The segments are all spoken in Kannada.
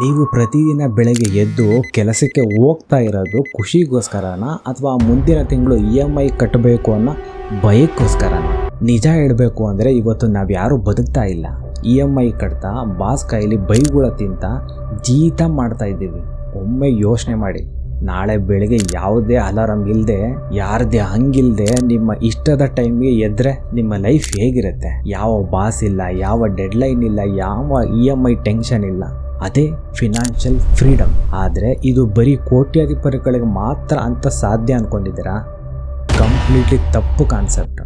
ನೀವು ಪ್ರತಿದಿನ ಬೆಳಗ್ಗೆ ಎದ್ದು ಕೆಲಸಕ್ಕೆ ಹೋಗ್ತಾ ಇರೋದು ಖುಷಿಗೋಸ್ಕರನ ಅಥವಾ ಮುಂದಿನ ತಿಂಗಳು EMI ಕಟ್ಟಬೇಕು ಅನ್ನೋ ಭಯಕ್ಕೋಸ್ಕರನ? ನಿಜ ಹೇಳಬೇಕು ಅಂದರೆ ಇವತ್ತು ನಾವು ಯಾರೂ ಬದುಕ್ತಾ ಇಲ್ಲ. EMI ಕಟ್ತಾ ಬಾಸ್ ಕೈಲಿ ಬೈಗುಳ ತಿಂತ ಜೀತ ಮಾಡ್ತಾ ಇದ್ದೀವಿ. ಒಮ್ಮೆ ಯೋಚನೆ ಮಾಡಿ, ನಾಳೆ ಬೆಳಗ್ಗೆ ಯಾವುದೇ ಅಲಾರಮ್ ಇಲ್ಲದೆ ಯಾರದೇ ಹಂಗಿಲ್ಲದೆ ನಿಮ್ಮ ಇಷ್ಟದ ಟೈಮ್ಗೆ ಎದ್ದರೆ ನಿಮ್ಮ ಲೈಫ್ ಹೇಗಿರುತ್ತೆ? ಯಾವ ಬಾಸ್ ಇಲ್ಲ, ಯಾವ ಡೆಡ್ಲೈನ್ ಇಲ್ಲ, ಯಾವ EMI ಟೆನ್ಷನ್ ಇಲ್ಲ. ಅದೇ ಫಿನಾನ್ಷಿಯಲ್ ಫ್ರೀಡಮ್. ಆದರೆ ಇದು ಬರೀ ಕೋಟ್ಯಾಧಿಪತಿಗಳಿಗೆ ಮಾತ್ರ ಅಂತ ಸಾಧ್ಯ ಅಂದ್ಕೊಂಡಿದ್ದೀರಾ? ಕಂಪ್ಲೀಟ್ಲಿ ತಪ್ಪು ಕಾನ್ಸೆಪ್ಟ್.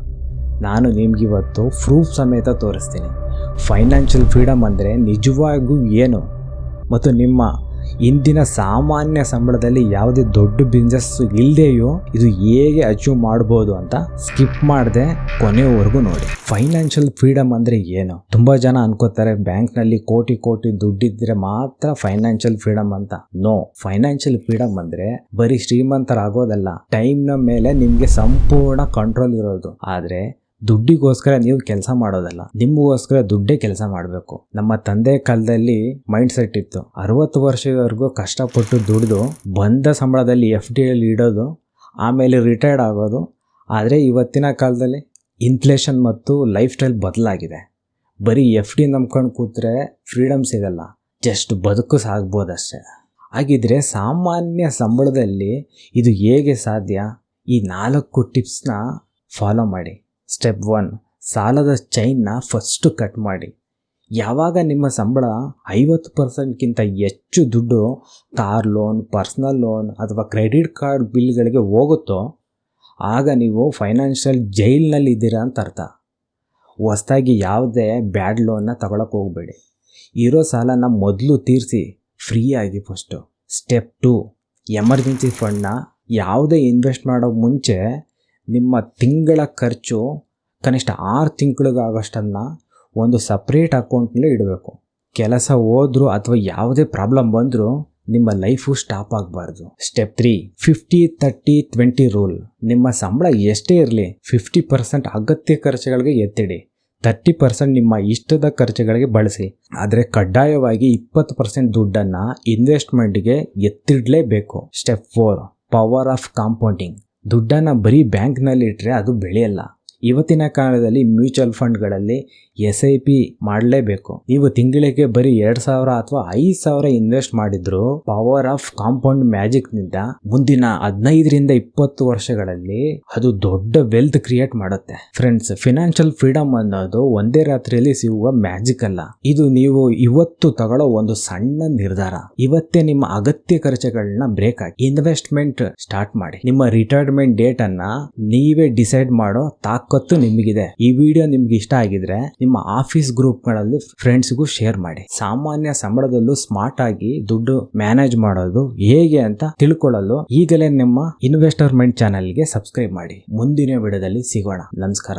ನಾನು ನಿಮಗಿವತ್ತು ಪ್ರೂಫ್ ಸಮೇತ ತೋರಿಸ್ತೀನಿ. ಫೈನಾನ್ಷಿಯಲ್ ಫ್ರೀಡಮ್ ಅಂದರೆ ನಿಜವಾಗೂ ಏನು, ಮತ್ತು ನಿಮ್ಮ ಇಂದಿನ ಸಾಮಾನ್ಯ ಸಂಬಳದಲ್ಲಿ ಯಾವುದೇ ದೊಡ್ಡ ಬಿಸ್ನೆಸ್ ಇಲ್ಲದೆಯೋ ಇದು ಹೇಗೆ ಅಚೀವ್ ಮಾಡ್ಬೋದು ಅಂತ ಸ್ಕಿಪ್ ಮಾಡದೆ ಕೊನೆಯವರೆಗೂ ನೋಡಿ. ಫೈನಾನ್ಷಿಯಲ್ ಫ್ರೀಡಮ್ ಅಂದರೆ ಏನು? ತುಂಬ ಜನ ಅನ್ಕೋತಾರೆ ಬ್ಯಾಂಕ್ನಲ್ಲಿ ಕೋಟಿ ದುಡ್ಡಿದ್ರೆ ಮಾತ್ರ ಫೈನಾನ್ಷಿಯಲ್ ಫ್ರೀಡಮ್ ಅಂತ. ನೋ, ಫೈನಾನ್ಷಿಯಲ್ ಫ್ರೀಡಮ್ ಅಂದರೆ ಬರೀ ಶ್ರೀಮಂತರಾಗೋದಲ್ಲ, ಟೈಮ್ನ ಮೇಲೆ ನಿಮಗೆ ಸಂಪೂರ್ಣ ಕಂಟ್ರೋಲ್ ಇರೋದು. ಆದರೆ ದುಡ್ಡಿಗೋಸ್ಕರ ನೀವು ಕೆಲಸ ಮಾಡೋದಲ್ಲ, ನಿಮಗೋಸ್ಕರ ದುಡ್ಡೇ ಕೆಲಸ ಮಾಡಬೇಕು. ನಮ್ಮ ತಂದೆ ಕಾಲದಲ್ಲಿ ಮೈಂಡ್ ಸೆಟ್ ಇತ್ತು, 60 ವರ್ಷದವರೆಗೂ ಕಷ್ಟಪಟ್ಟು ದುಡಿದು ಬಂದ ಸಂಬಳದಲ್ಲಿ FD ಇಡೋದು, ಆಮೇಲೆ ರಿಟೈರ್ಡ್ ಆಗೋದು. ಆದರೆ ಇವತ್ತಿನ ಕಾಲದಲ್ಲಿ ಇನ್ಫ್ಲೇಷನ್ ಮತ್ತು ಲೈಫ್ ಸ್ಟೈಲ್ ಬದಲಾಗಿದೆ. ಬರೀ FD ನಂಬ್ಕೊಂಡು ಕೂತ್ರೆ ಫ್ರೀಡಮ್ ಸಿಗಲ್ಲ, ಜಸ್ಟ್ ಬದುಕು ಸಾಗ್ಬೋದಷ್ಟೇ. ಹಾಗಿದ್ರೆ ಸಾಮಾನ್ಯ ಸಂಬಳದಲ್ಲಿ ಇದು ಹೇಗೆ ಸಾಧ್ಯ? ಈ 4 ಟಿಪ್ಸ್ನ ಫಾಲೋ ಮಾಡಿ. ಸ್ಟೆಪ್ 1, ಸಾಲದ ಚೈನ್ನ ಫಸ್ಟು ಕಟ್ ಮಾಡಿ. ಯಾವಾಗ ನಿಮ್ಮ ಸಂಬಳ 50%ಗಿಂತ ಹೆಚ್ಚು ದುಡ್ಡು ಕಾರ್ ಲೋನ್, ಪರ್ಸ್ನಲ್ ಲೋನ್ ಅಥವಾ ಕ್ರೆಡಿಟ್ ಕಾರ್ಡ್ ಬಿಲ್ಗಳಿಗೆ ಹೋಗುತ್ತೋ ಆಗ ನೀವು ಫೈನಾನ್ಷಿಯಲ್ ಜೈಲ್ನಲ್ಲಿ ಇದ್ದೀರಾ ಅಂತ ಅರ್ಥ. ಹೊಸದಾಗಿ ಯಾವುದೇ ಬ್ಯಾಡ್ ಲೋನ್ನ ತಗೊಳಕ್ಕೆ ಹೋಗಬೇಡಿ. ಇರೋ ಸಾಲನ ಮೊದಲು ತೀರಿಸಿ ಫ್ರೀಯಾಗಿ ಫಸ್ಟು. ಸ್ಟೆಪ್ 2, ಎಮರ್ಜೆನ್ಸಿ ಫಂಡ್ನ ಯಾವುದೇ ಇನ್ವೆಸ್ಟ್ ಮಾಡೋ ಮುಂಚೆ ನಿಮ್ಮ ತಿಂಗಳ ಖರ್ಚು ಕನಿಷ್ಠ 6 ತಿಂಗಳಿಗಾಗೋಷ್ಟನ್ನು ಒಂದು ಸಪ್ರೇಟ್ ಅಕೌಂಟ್ನಲ್ಲಿ ಇಡಬೇಕು. ಕೆಲಸ ಹೋದರೂ ಅಥವಾ ಯಾವುದೇ ಪ್ರಾಬ್ಲಮ್ ಬಂದರೂ ನಿಮ್ಮ ಲೈಫು ಸ್ಟಾಪ್ ಆಗಬಾರ್ದು. Step 3, 50-30-20 rule. ನಿಮ್ಮ ಸಂಬಳ ಎಷ್ಟೇ ಇರಲಿ 50% ಅಗತ್ಯ ಖರ್ಚುಗಳಿಗೆ ಎತ್ತಿಡಿ, 30% ನಿಮ್ಮ ಇಷ್ಟದ ಖರ್ಚುಗಳಿಗೆ ಬಳಸಿ. ಆದರೆ ಕಡ್ಡಾಯವಾಗಿ 20% ದುಡ್ಡನ್ನು ಇನ್ವೆಸ್ಟ್ಮೆಂಟ್ಗೆ ಎತ್ತಿಡಲೇಬೇಕು. Step 4, power of compounding. ದುಡ್ಡನ್ನು ಬರೀ ಬ್ಯಾಂಕ್ನಲ್ಲಿ ಇಟ್ಟರೆ ಅದು ಬೆಳೆಯಲ್ಲ. ಇವತ್ತಿನ ಕಾಲದಲ್ಲಿ ಮ್ಯೂಚುವಲ್ ಫಂಡ್ಗಳಲ್ಲಿ SIP ಮಾಡಲೇಬೇಕು. ನೀವು ತಿಂಗಳಿಗೆ ಬರೀ 2,000 ಅಥವಾ 5,000 ಇನ್ವೆಸ್ಟ್ ಮಾಡಿದ್ರು ಪವರ್ ಆಫ್ ಕಾಂಪೌಂಡ್ ಮ್ಯಾಜಿಕ್ನಿಂದ ಮುಂದಿನ 15-20 ವರ್ಷಗಳಲ್ಲಿ ಅದು ದೊಡ್ಡ ವೆಲ್ತ್ ಕ್ರಿಯೇಟ್ ಮಾಡುತ್ತೆ. ಫ್ರೆಂಡ್ಸ್, ಫಿನಾನ್ಷಿಯಲ್ ಫ್ರೀಡಮ್ ಅನ್ನೋದು ಒಂದೇ ರಾತ್ರಿಯಲ್ಲಿ ಸಿಗುವ ಮ್ಯಾಜಿಕ್ ಅಲ್ಲ. ಇದು ನೀವು ಇವತ್ತು ತಗೊಳ್ಳೋ ಒಂದು ಸಣ್ಣ ನಿರ್ಧಾರ. ಇವತ್ತೇ ನಿಮ್ಮ ಅಗತ್ಯ ಖರ್ಚುಗಳನ್ನ ಬ್ರೇಕ್ ಹಾಕಿ ಇನ್ವೆಸ್ಟ್ಮೆಂಟ್ ಸ್ಟಾರ್ಟ್ ಮಾಡಿ. ನಿಮ್ಮ ರಿಟೈರ್ಮೆಂಟ್ ಡೇಟ್ ಅನ್ನ ನೀವೇ ಡಿಸೈಡ್ ಮಾಡೋ ತಾಕತ್ತು ನಿಮಗಿದೆ. ಈ ವಿಡಿಯೋ ನಿಮ್ಗೆ ಇಷ್ಟ ಆಗಿದ್ರೆ ನಿಮ್ಮ ಆಫೀಸ್ ಗ್ರೂಪ್ಗಳಲ್ಲಿ ಫ್ರೆಂಡ್ಸ್ಗೂ ಶೇರ್ ಮಾಡಿ. ಸಾಮಾನ್ಯ ಸಂಬಳದಲ್ಲೂ ಸ್ಮಾರ್ಟ್ ಆಗಿ ದುಡ್ಡು ಮ್ಯಾನೇಜ್ ಮಾಡೋದು ಹೇಗೆ ಅಂತ ತಿಳ್ಕೊಳ್ಳಲು ಈಗಲೇ ನಿಮ್ಮ ಇನ್ವೆಸ್ಟರ್ ಮೈಂಡ್ ಚಾನೆಲ್ಗೆ ಸಬ್ಸ್ಕ್ರೈಬ್ ಮಾಡಿ. ಮುಂದಿನ ವಿಡಿಯೋದಲ್ಲಿ ಸಿಗೋಣ. ನಮಸ್ಕಾರ.